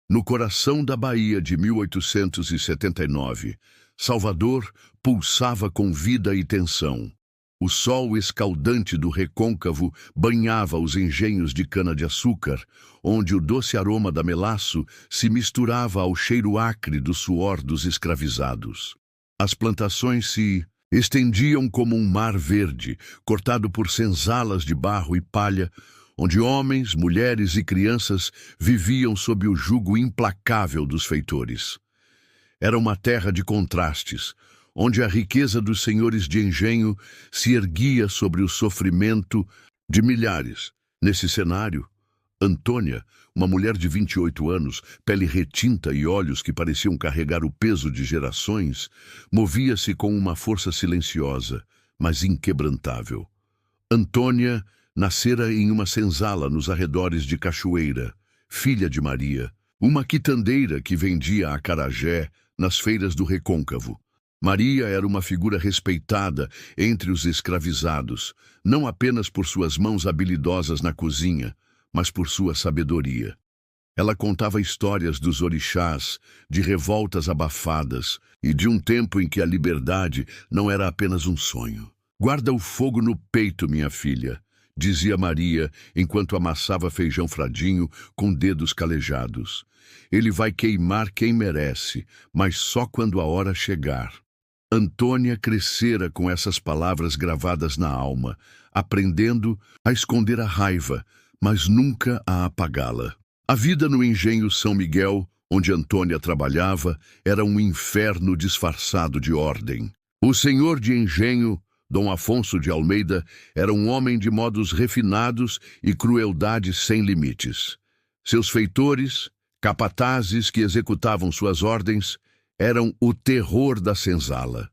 No coração da Bahia de 1879, Salvador pulsava com vida e tensão. O sol escaldante do recôncavo banhava os engenhos de cana-de-açúcar, onde o doce aroma da melaço se misturava ao cheiro acre do suor dos escravizados. As plantações se estendiam como um mar verde, cortado por senzalas de barro e palha, onde homens, mulheres e crianças viviam sob o jugo implacável dos feitores. Era uma terra de contrastes, onde a riqueza dos senhores de engenho se erguia sobre o sofrimento de milhares. Nesse cenário, Antônia, uma mulher de 28 anos, pele retinta e olhos que pareciam carregar o peso de gerações, movia-se com uma força silenciosa, mas inquebrantável. Antônia nascera em uma senzala nos arredores de Cachoeira, filha de Maria, uma quitandeira que vendia acarajé nas feiras do Recôncavo. Maria era uma figura respeitada entre os escravizados, não apenas por suas mãos habilidosas na cozinha, mas por sua sabedoria. Ela contava histórias dos orixás, de revoltas abafadas e de um tempo em que a liberdade não era apenas um sonho. "Guarda o fogo no peito, minha filha", dizia Maria enquanto amassava feijão fradinho com dedos calejados. "Ele vai queimar quem merece, mas só quando a hora chegar." Antônia crescera com essas palavras gravadas na alma, aprendendo a esconder a raiva, mas nunca a apagá-la. A vida no engenho São Miguel, onde Antônia trabalhava, era um inferno disfarçado de ordem. O senhor de engenho, Dom Afonso de Almeida, era um homem de modos refinados e crueldade sem limites. Seus feitores, capatazes que executavam suas ordens, eram o terror da senzala.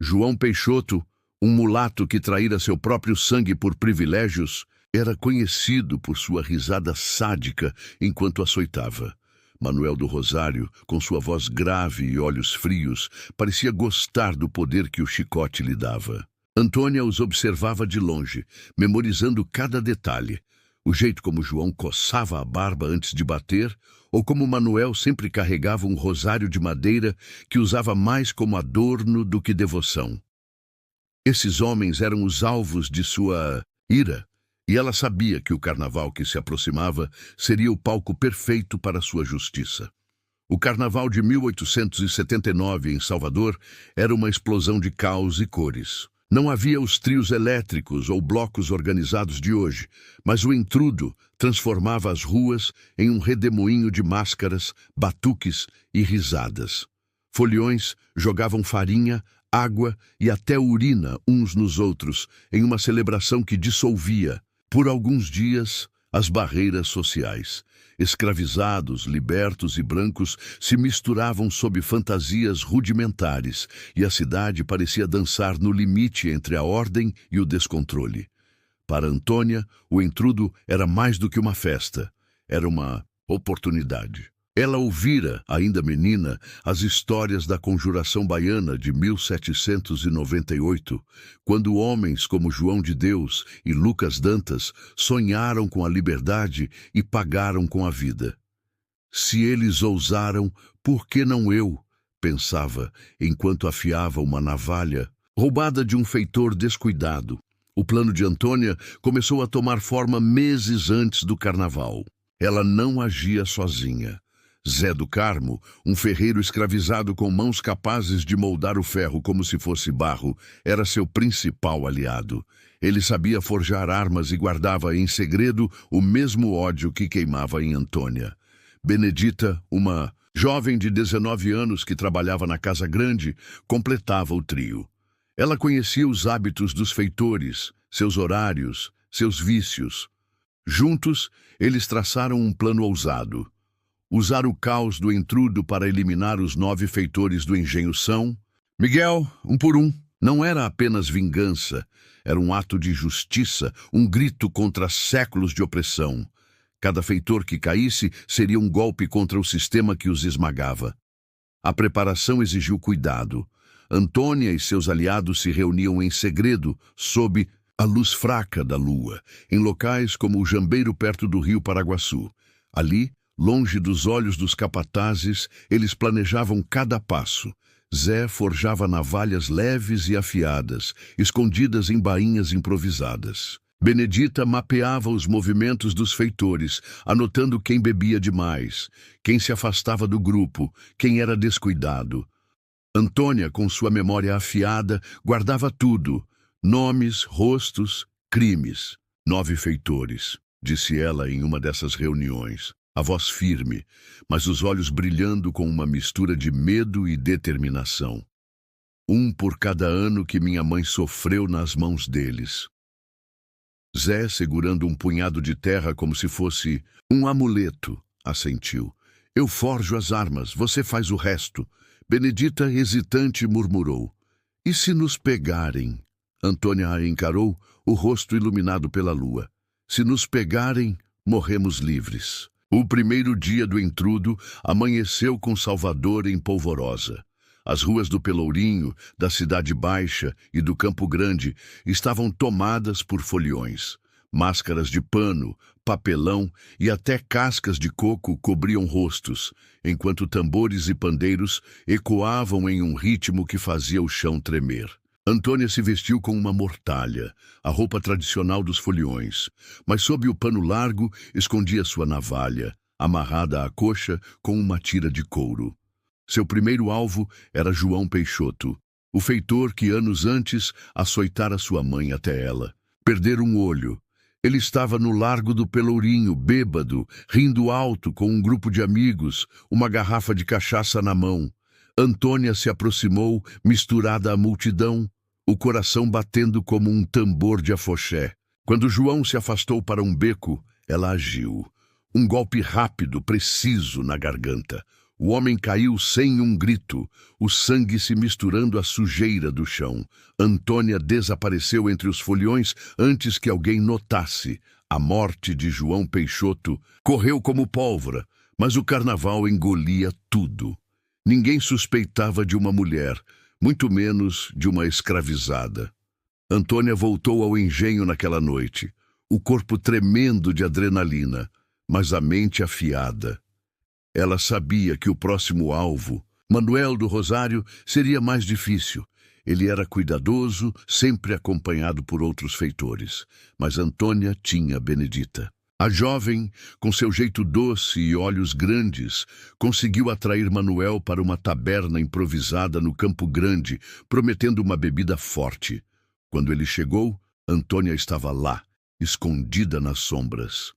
João Peixoto, um mulato que traíra seu próprio sangue por privilégios, era conhecido por sua risada sádica enquanto açoitava. Manuel do Rosário, com sua voz grave e olhos frios, parecia gostar do poder que o chicote lhe dava. Antônia os observava de longe, memorizando cada detalhe. O jeito como João coçava a barba antes de bater, ou como Manuel sempre carregava um rosário de madeira que usava mais como adorno do que devoção. Esses homens eram os alvos de sua ira, e ela sabia que o carnaval que se aproximava seria o palco perfeito para sua justiça. O carnaval de 1879 em Salvador era uma explosão de caos e cores. Não havia os trios elétricos ou blocos organizados de hoje, mas o intrudo transformava as ruas em um redemoinho de máscaras, batuques e risadas. Foliões jogavam farinha, água e até urina uns nos outros em uma celebração que dissolvia, por alguns dias, as barreiras sociais. Escravizados, libertos e brancos se misturavam sob fantasias rudimentares, e a cidade parecia dançar no limite entre a ordem e o descontrole. Para Antônia, o intrudo era mais do que uma festa, era uma oportunidade. Ela ouvira, ainda menina, as histórias da Conjuração Baiana de 1798, quando homens como João de Deus e Lucas Dantas sonharam com a liberdade e pagaram com a vida. "Se eles ousaram, por que não eu?", pensava, enquanto afiava uma navalha, roubada de um feitor descuidado. O plano de Antônia começou a tomar forma meses antes do carnaval. Ela não agia sozinha. Zé do Carmo, um ferreiro escravizado com mãos capazes de moldar o ferro como se fosse barro, era seu principal aliado. Ele sabia forjar armas e guardava em segredo o mesmo ódio que queimava em Antônia. Benedita, uma jovem de 19 anos que trabalhava na Casa Grande, completava o trio. Ela conhecia os hábitos dos feitores, seus horários, seus vícios. Juntos, eles traçaram um plano ousado. Usar o caos do intrudo para eliminar os 9 feitores do engenho São Miguel, um por um. Não era apenas vingança, era um ato de justiça, um grito contra séculos de opressão. Cada feitor que caísse seria um golpe contra o sistema que os esmagava. A preparação exigiu cuidado. Antônia e seus aliados se reuniam em segredo, sob a luz fraca da lua, em locais como o Jambeiro perto do rio Paraguaçu. Ali, Longe dos olhos dos capatazes, eles planejavam cada passo. Zé forjava navalhas leves e afiadas, escondidas em bainhas improvisadas. Benedita mapeava os movimentos dos feitores, anotando quem bebia demais, quem se afastava do grupo, quem era descuidado. Antônia, com sua memória afiada, guardava tudo: nomes, rostos, crimes. 9 feitores, disse ela em uma dessas reuniões, a voz firme, mas os olhos brilhando com uma mistura de medo e determinação. Um por cada ano que minha mãe sofreu nas mãos deles. Zé, segurando um punhado de terra como se fosse um amuleto, assentiu. Eu forjo as armas, você faz o resto. Benedita, hesitante, murmurou. E se nos pegarem? Antônia a encarou, o rosto iluminado pela lua. Se nos pegarem, morremos livres. O primeiro dia do intrudo amanheceu com Salvador em polvorosa. As ruas do Pelourinho, da Cidade Baixa e do Campo Grande estavam tomadas por foliões. Máscaras de pano, papelão e até cascas de coco cobriam rostos, enquanto tambores e pandeiros ecoavam em um ritmo que fazia o chão tremer. Antônia se vestiu com uma mortalha, a roupa tradicional dos foliões, mas sob o pano largo escondia sua navalha, amarrada à coxa com uma tira de couro. Seu primeiro alvo era João Peixoto, o feitor que anos antes açoitara sua mãe até ela. Perdera um olho. Ele estava no Largo do Pelourinho, bêbado, rindo alto com um grupo de amigos, uma garrafa de cachaça na mão. Antônia se aproximou, misturada à multidão, o coração batendo como um tambor de afoxé. Quando João se afastou para um beco, ela agiu. Um golpe rápido, preciso na garganta. O homem caiu sem um grito, o sangue se misturando à sujeira do chão. Antônia desapareceu entre os foliões antes que alguém notasse. A morte de João Peixoto correu como pólvora, mas o carnaval engolia tudo. Ninguém suspeitava de uma mulher, muito menos de uma escravizada. Antônia voltou ao engenho naquela noite, o corpo tremendo de adrenalina, mas a mente afiada. Ela sabia que o próximo alvo, Manuel do Rosário, seria mais difícil. Ele era cuidadoso, sempre acompanhado por outros feitores. Mas Antônia tinha Benedita. A jovem, com seu jeito doce e olhos grandes, conseguiu atrair Manuel para uma taberna improvisada no Campo Grande, prometendo uma bebida forte. Quando ele chegou, Antônia estava lá, escondida nas sombras.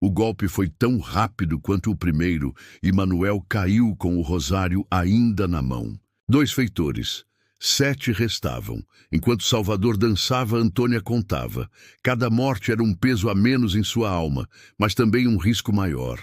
O golpe foi tão rápido quanto o primeiro e Manuel caiu com o rosário ainda na mão. 2 feitores. 7 restavam. Enquanto Salvador dançava, Antônia contava. Cada morte era um peso a menos em sua alma, mas também um risco maior.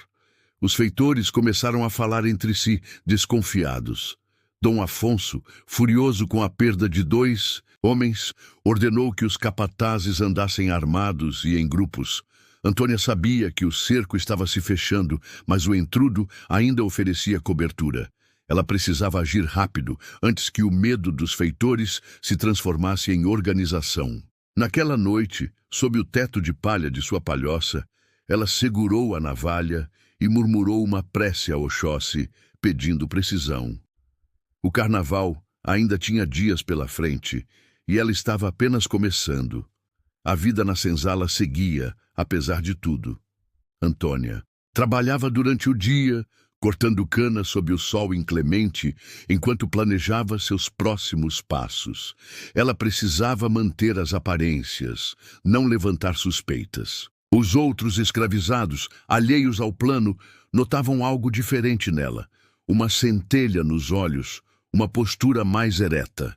Os feitores começaram a falar entre si, desconfiados. Dom Afonso, furioso com a perda de 2 homens, ordenou que os capatazes andassem armados e em grupos. Antônia sabia que o cerco estava se fechando, mas o intrudo ainda oferecia cobertura. Ela precisava agir rápido, antes que o medo dos feitores se transformasse em organização. Naquela noite, sob o teto de palha de sua palhoça, ela segurou a navalha e murmurou uma prece a Oxóssi, pedindo precisão. O carnaval ainda tinha dias pela frente, e ela estava apenas começando. A vida na senzala seguia, apesar de tudo. Antônia trabalhava durante o dia, cortando cana sob o sol inclemente, enquanto planejava seus próximos passos. Ela precisava manter as aparências, não levantar suspeitas. Os outros escravizados, alheios ao plano, notavam algo diferente nela. Uma centelha nos olhos, uma postura mais ereta.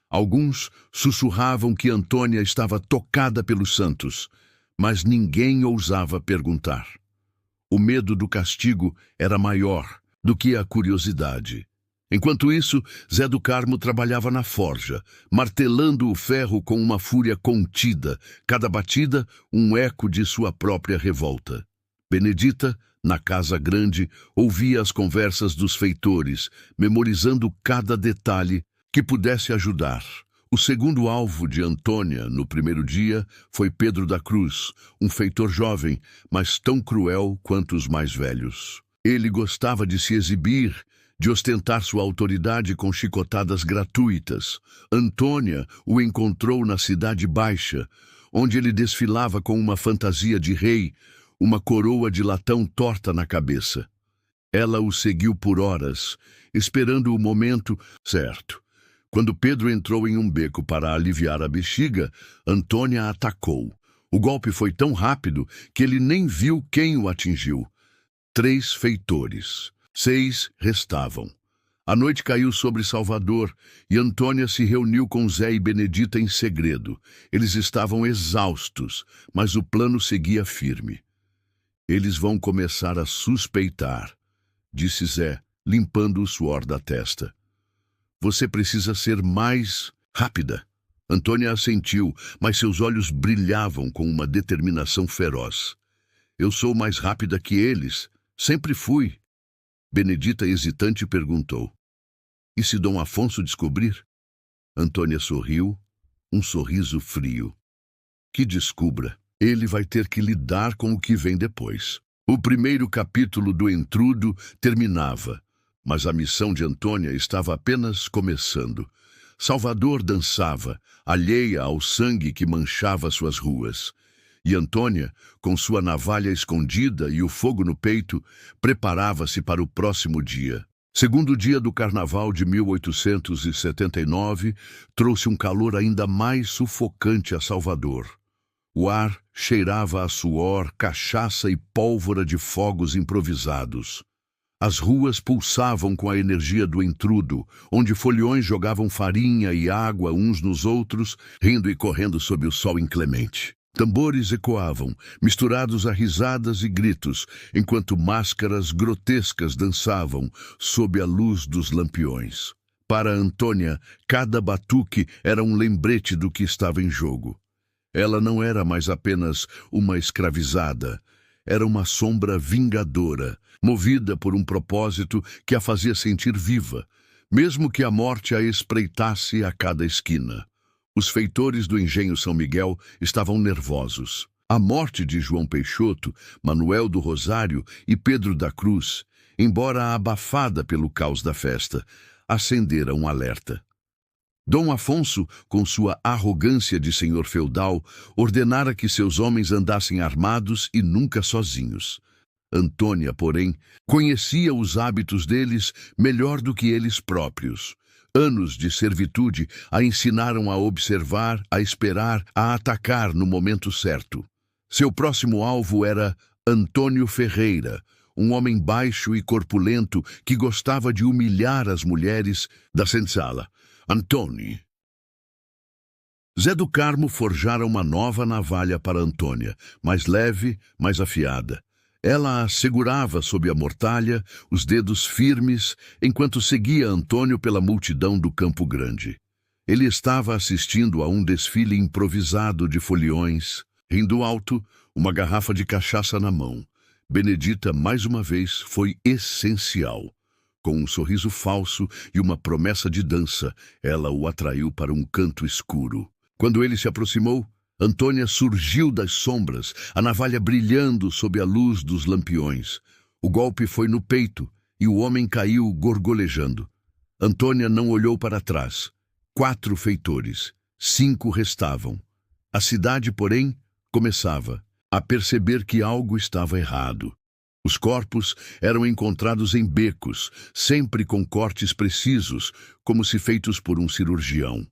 Alguns sussurravam que Antônia estava tocada pelos santos, mas ninguém ousava perguntar. O medo do castigo era maior do que a curiosidade. Enquanto isso, Zé do Carmo trabalhava na forja, martelando o ferro com uma fúria contida, cada batida um eco de sua própria revolta. Benedita, na casa grande, ouvia as conversas dos feitores, memorizando cada detalhe que pudesse ajudar. O segundo alvo de Antônia, no primeiro dia, foi Pedro da Cruz, um feitor jovem, mas tão cruel quanto os mais velhos. Ele gostava de se exibir, de ostentar sua autoridade com chicotadas gratuitas. Antônia o encontrou na Cidade Baixa, onde ele desfilava com uma fantasia de rei, uma coroa de latão torta na cabeça. Ela o seguiu por horas, esperando o momento certo. Quando Pedro entrou em um beco para aliviar a bexiga, Antônia atacou. O golpe foi tão rápido que ele nem viu quem o atingiu. 3 feitores. 6 restavam. A noite caiu sobre Salvador e Antônia se reuniu com Zé e Benedita em segredo. Eles estavam exaustos, mas o plano seguia firme. Eles vão começar a suspeitar, disse Zé, limpando o suor da testa. Você precisa ser mais rápida. Antônia assentiu, mas seus olhos brilhavam com uma determinação feroz. Eu sou mais rápida que eles. Sempre fui. Benedita, hesitante, perguntou. E se Dom Afonso descobrir? Antônia sorriu, um sorriso frio. Que descubra. Ele vai ter que lidar com o que vem depois. O primeiro capítulo do Intrudo terminava, mas a missão de Antônia estava apenas começando. Salvador dançava, alheia ao sangue que manchava suas ruas. E Antônia, com sua navalha escondida e o fogo no peito, preparava-se para o próximo dia. Segundo dia do Carnaval de 1879, trouxe um calor ainda mais sufocante a Salvador. O ar cheirava a suor, cachaça e pólvora de fogos improvisados. As ruas pulsavam com a energia do Intrudo, onde foliões jogavam farinha e água uns nos outros, rindo e correndo sob o sol inclemente. Tambores ecoavam, misturados a risadas e gritos, enquanto máscaras grotescas dançavam sob a luz dos lampiões. Para Antônia, cada batuque era um lembrete do que estava em jogo. Ela não era mais apenas uma escravizada, era uma sombra vingadora, movida por um propósito que a fazia sentir viva, mesmo que a morte a espreitasse a cada esquina. Os feitores do Engenho São Miguel estavam nervosos. A morte de João Peixoto, Manuel do Rosário e Pedro da Cruz, embora abafada pelo caos da festa, acendera um alerta. Dom Afonso, com sua arrogância de senhor feudal, ordenara que seus homens andassem armados e nunca sozinhos. Antônia, porém, conhecia os hábitos deles melhor do que eles próprios. Anos de servitude a ensinaram a observar, a esperar, a atacar no momento certo. Seu próximo alvo era Antônio Ferreira, um homem baixo e corpulento que gostava de humilhar as mulheres da senzala. Antônio. Zé do Carmo forjara uma nova navalha para Antônia, mais leve, mais afiada. Ela a segurava sob a mortalha, os dedos firmes, enquanto seguia Antônio pela multidão do Campo Grande. Ele estava assistindo a um desfile improvisado de foliões, rindo alto, uma garrafa de cachaça na mão. Benedita, mais uma vez, foi essencial. Com um sorriso falso e uma promessa de dança, ela o atraiu para um canto escuro. Quando ele se aproximou, Antônia surgiu das sombras, a navalha brilhando sob a luz dos lampiões. O golpe foi no peito e o homem caiu gorgolejando. Antônia não olhou para trás. 4 feitores, 5 restavam. A cidade, porém, começava a perceber que algo estava errado. Os corpos eram encontrados em becos, sempre com cortes precisos, como se feitos por um cirurgião.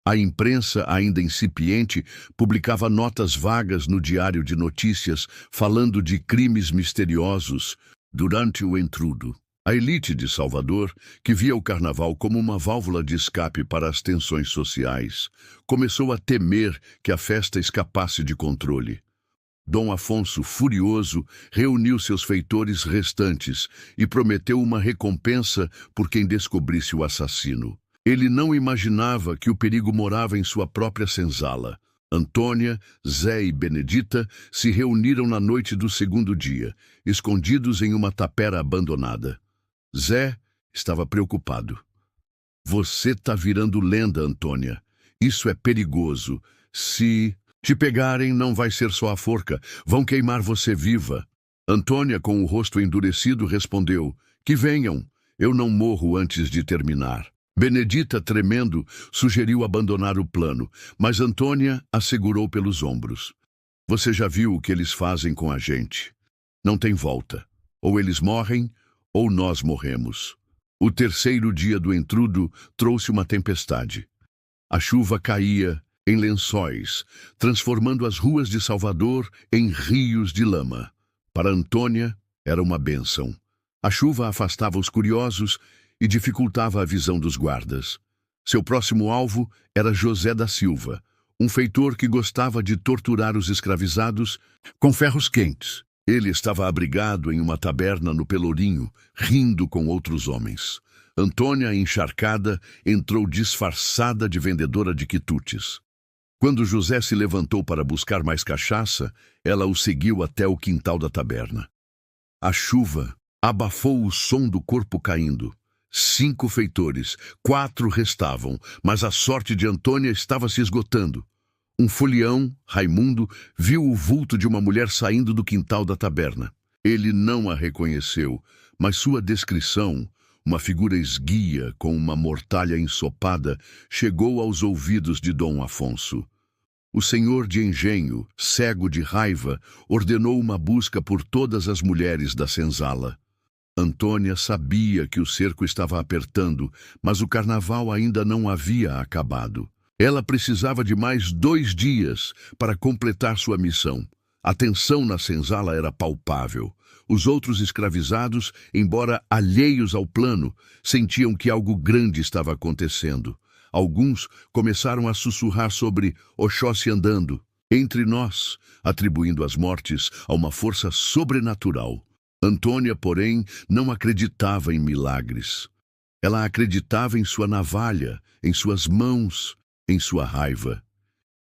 A imprensa, ainda incipiente, publicava notas vagas no diário de notícias falando de crimes misteriosos durante o Intrudo. A elite de Salvador, que via o carnaval como uma válvula de escape para as tensões sociais, começou a temer que a festa escapasse de controle. Dom Afonso, furioso, reuniu seus feitores restantes e prometeu uma recompensa por quem descobrisse o assassino. Ele não imaginava que o perigo morava em sua própria senzala. Antônia, Zé e Benedita se reuniram na noite do segundo dia, escondidos em uma tapera abandonada. Zé estava preocupado. Você está virando lenda, Antônia. Isso é perigoso. Se te pegarem, não vai ser só a forca. Vão queimar você viva. Antônia, com o rosto endurecido, respondeu: que venham, eu não morro antes de terminar. Benedita, tremendo, sugeriu abandonar o plano, mas Antônia a segurou pelos ombros. Você já viu o que eles fazem com a gente? Não tem volta. Ou eles morrem, ou nós morremos. O terceiro dia do entrudo trouxe uma tempestade. A chuva caía em lençóis, transformando as ruas de Salvador em rios de lama. Para Antônia, era uma bênção. A chuva afastava os curiosos e dificultava a visão dos guardas. Seu próximo alvo era José da Silva, um feitor que gostava de torturar os escravizados com ferros quentes. Ele estava abrigado em uma taberna no Pelourinho, rindo com outros homens. Antônia, encharcada, entrou disfarçada de vendedora de quitutes. Quando José se levantou para buscar mais cachaça, ela o seguiu até o quintal da taberna. A chuva abafou o som do corpo caindo. 5 feitores, 4 restavam, mas a sorte de Antônia estava se esgotando. Um folião, Raimundo, viu o vulto de uma mulher saindo do quintal da taberna. Ele não a reconheceu, mas sua descrição, uma figura esguia com uma mortalha ensopada, chegou aos ouvidos de Dom Afonso. O senhor de engenho, cego de raiva, ordenou uma busca por todas as mulheres da senzala. Antônia sabia que o cerco estava apertando, mas o carnaval ainda não havia acabado. Ela precisava de mais 2 dias para completar sua missão. A tensão na senzala era palpável. Os outros escravizados, embora alheios ao plano, sentiam que algo grande estava acontecendo. Alguns começaram a sussurrar sobre Oxóssi andando entre nós, atribuindo as mortes a uma força sobrenatural. Antônia, porém, não acreditava em milagres. Ela acreditava em sua navalha, em suas mãos, em sua raiva.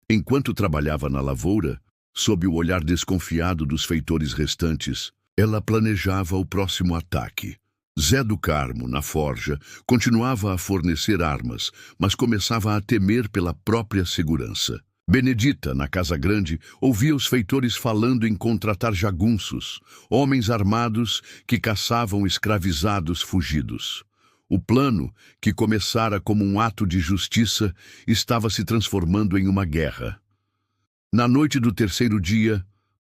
Enquanto trabalhava na lavoura, sob o olhar desconfiado dos feitores restantes, ela planejava o próximo ataque. Zé do Carmo, na forja, continuava a fornecer armas, mas começava a temer pela própria segurança. Benedita, na casa grande, ouvia os feitores falando em contratar jagunços, homens armados que caçavam escravizados fugidos. O plano, que começara como um ato de justiça, estava se transformando em uma guerra. Na noite do terceiro dia,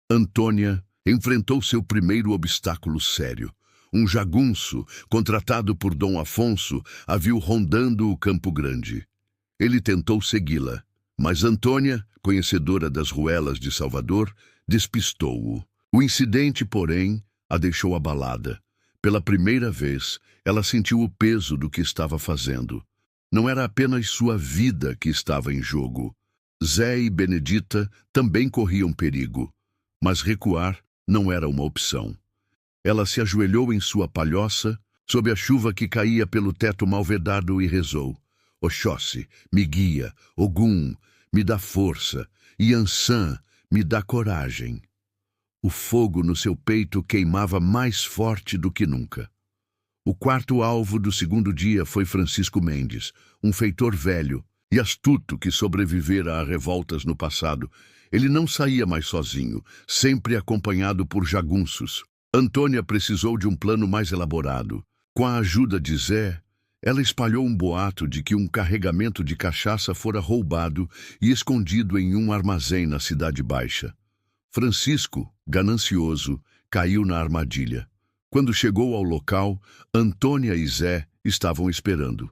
Antônia enfrentou seu primeiro obstáculo sério. Um jagunço, contratado por Dom Afonso, a viu rondando o Campo Grande. Ele tentou segui-la, mas Antônia, conhecedora das ruelas de Salvador, despistou-o. O incidente, porém, a deixou abalada. Pela primeira vez, ela sentiu o peso do que estava fazendo. Não era apenas sua vida que estava em jogo. Zé e Benedita também corriam perigo, mas recuar não era uma opção. Ela se ajoelhou em sua palhoça, sob a chuva que caía pelo teto malvedado, e rezou: Oxóssi, me guia, Ogum, me dá força, Iansã, me dá coragem. O fogo no seu peito queimava mais forte do que nunca. O quarto alvo do segundo dia foi Francisco Mendes, um feitor velho e astuto que sobrevivera a revoltas no passado. Ele não saía mais sozinho, sempre acompanhado por jagunços. Antônia precisou de um plano mais elaborado. Com a ajuda de Zé, ela espalhou um boato de que um carregamento de cachaça fora roubado e escondido em um armazém na Cidade Baixa. Francisco, ganancioso, caiu na armadilha. Quando chegou ao local, Antônia e Zé estavam esperando.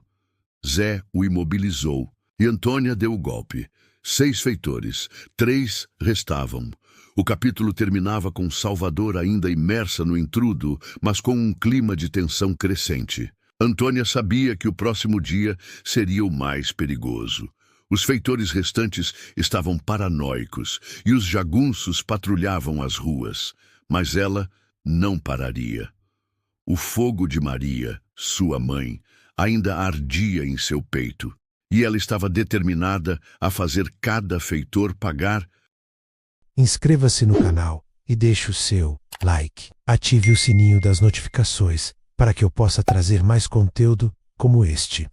Zé o imobilizou e Antônia deu o golpe. 6 feitores, 3 restavam. O capítulo terminava com Salvador ainda imersa no intrudo, mas com um clima de tensão crescente. Antônia sabia que o próximo dia seria o mais perigoso. Os feitores restantes estavam paranoicos e os jagunços patrulhavam as ruas, mas ela não pararia. O fogo de Maria, sua mãe, ainda ardia em seu peito, e ela estava determinada a fazer cada feitor pagar. Inscreva-se no canal e deixe o seu like. Ative o sininho das notificações para que eu possa trazer mais conteúdo como este.